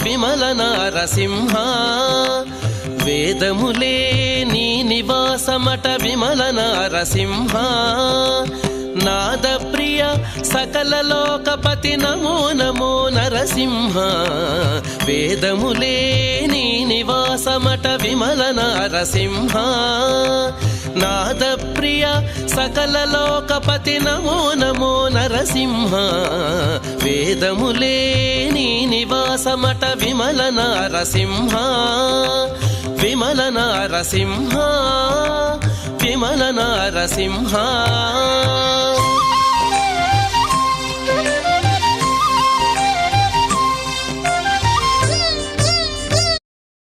విమల నారసింహ వేదములే నీ నివాసమట విమల నారసింహ నాద ప్రియ సకల లోకపతి నమో నమో నరసింహ వేదములే నీ నివాసమట విమల నారసింహ నాద ప్రియ సకల లోకపతి నమో నమో నరసింహ వేదములే నీ నివాసమట విమల నారసింహ విమల నారసింహ విమల నారసింహ